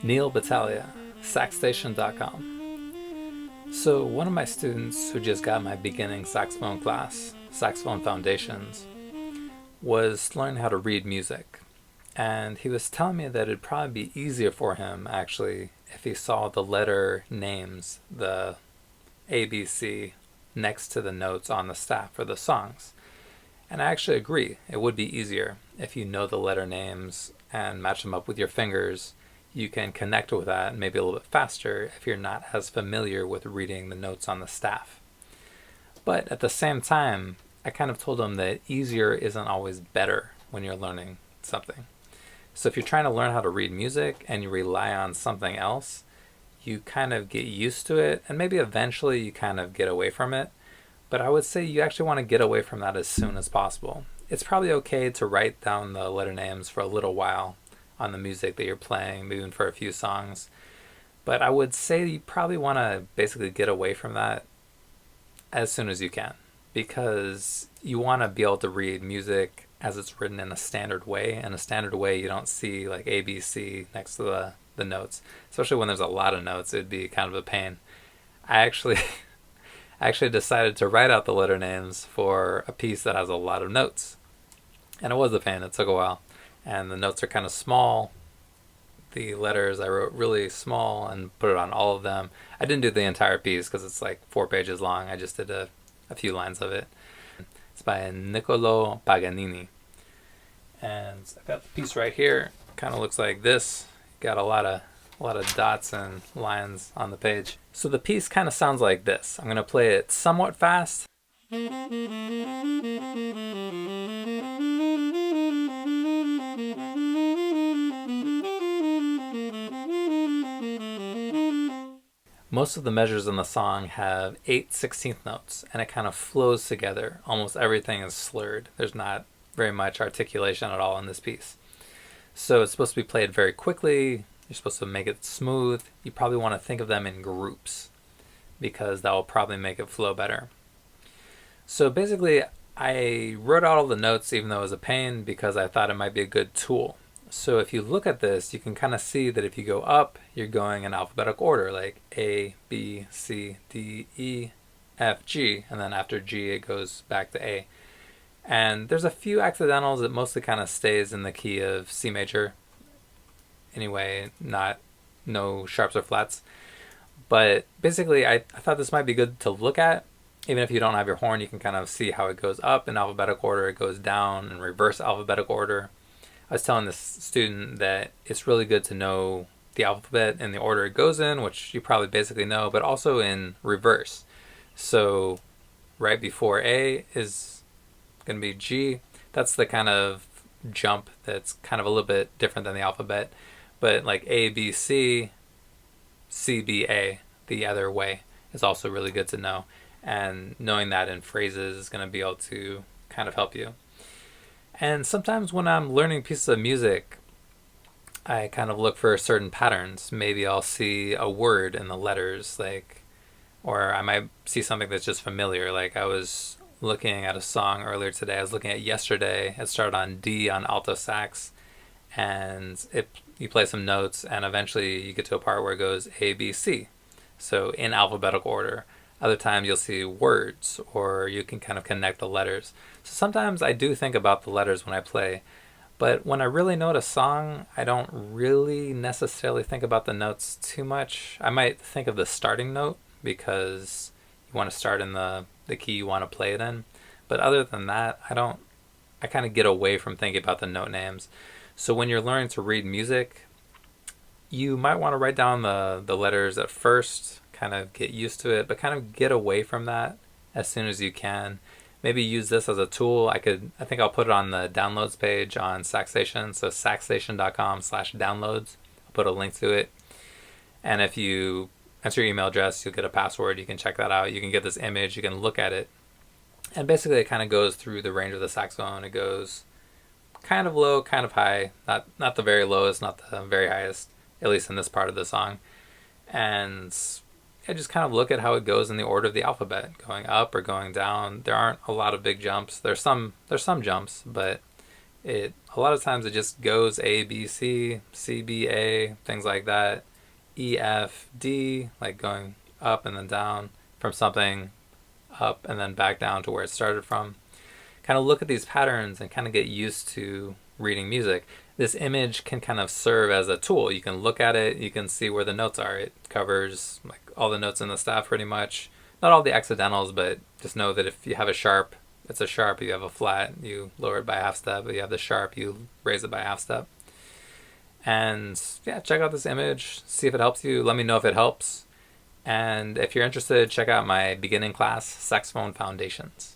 Neal Battaglia, saxstation.com. So one of my students who just got my beginning saxophone class, Saxophone Foundations, was learning how to read music. And he was telling me that it'd probably be easier for him, actually, if he saw the letter names, the ABC, next to the notes on the staff for the songs. And I actually agree. It would be easier if you know the letter names and match them up with your fingers. You can connect with that maybe a little bit faster if you're not as familiar with reading the notes on the staff. But at the same time, I kind of told him that easier isn't always better when you're learning something. So if you're trying to learn how to read music and you rely on something else, you kind of get used to it, and maybe eventually you kind of get away from it. But I would say you actually want to get away from that as soon as possible. It's probably okay to write down the letter names for a little while on the music that you're playing, maybe even for a few songs. But I would say you probably want to basically get away from that as soon as you can, because you want to be able to read music as it's written in a standard way. In a standard way, you don't see like ABC next to the notes, especially when there's a lot of notes. It'd be kind of a pain. I actually decided to write out the letter names for a piece that has a lot of notes. And it was a pain. It took a while. And the notes are kind of small. The letters I wrote really small and put it on all of them. I didn't do the entire piece because it's like 4 pages long. I just did a few lines of it. It's by Niccolo Paganini. And I've got the piece right here. Kind of looks like this. Got a lot of dots and lines on the page. So the piece kind of sounds like this. I'm going to play it somewhat fast. Most of the measures in the song have 8/16 notes, and it kind of flows together. Almost everything is slurred. There's not very much articulation at all in this piece. So it's supposed to be played very quickly. You're supposed to make it smooth. You probably want to think of them in groups because that will probably make it flow better. So basically, I wrote out all the notes even though it was a pain because I thought it might be a good tool. So if you look at this, you can kind of see that if you go up, you're going in alphabetical order, like A, B, C, D, E, F, G, and then after G it goes back to A. And there's a few accidentals. It mostly kind of stays in the key of C major. Anyway, no sharps or flats. But basically, I thought this might be good to look at. Even if you don't have your horn, you can kind of see how it goes up in alphabetical order, it goes down in reverse alphabetical order. I was telling this student that it's really good to know the alphabet in the order it goes in, which you probably basically know, but also in reverse. So right before A is going to be G. That's the kind of jump that's kind of a little bit different than the alphabet. But like A, B, C, C, B, A, the other way is also really good to know. And knowing that in phrases is going to be able to kind of help you. And sometimes when I'm learning pieces of music, I kind of look for certain patterns. Maybe I'll see a word in the letters, or I might see something that's just familiar. Like I was looking at a song earlier today. I was looking at Yesterday. It started on D on alto sax, and you play some notes, and eventually you get to a part where it goes A, B, C. So in alphabetical order. Other times you'll see words, or you can kind of connect the letters. So sometimes I do think about the letters when I play, but when I really note a song, I don't really necessarily think about the notes too much. I might think of the starting note because you want to start in the key you want to play it in. But other than that, I kind of get away from thinking about the note names. So when you're learning to read music, you might want to write down the letters at first, kind of get used to it, but kind of get away from that as soon as you can. Maybe use this as a tool. I think I'll put it on the downloads page on Saxstation, so saxstation.com/downloads. I'll put a link to it. And if you enter your email address, you'll get a password. You can check that out. You can get this image. You can look at it. And basically it kind of goes through the range of the saxophone. It goes kind of low, kind of high. Not the very lowest, not the very highest, at least in this part of the song. And I just kind of look at how it goes in the order of the alphabet, going up or going down. There aren't a lot of big jumps. There's some jumps, but A lot of times it just goes A, B, C, C, B, A, things like that. E, F, D, like going up and then down from something up and then back down to where it started from. Kind of look at these patterns and kind of get used to reading music. This image can kind of serve as a tool. You can look at it, you can see where the notes are. It covers like all the notes in the staff pretty much. Not all the accidentals, but just know that if you have a sharp, it's a sharp. You have a flat, you lower it by a half step. If you have the sharp, you raise it by a half step. And yeah, check out this image, see if it helps you. Let me know if it helps. And if you're interested, check out my beginning class, Saxophone Foundations.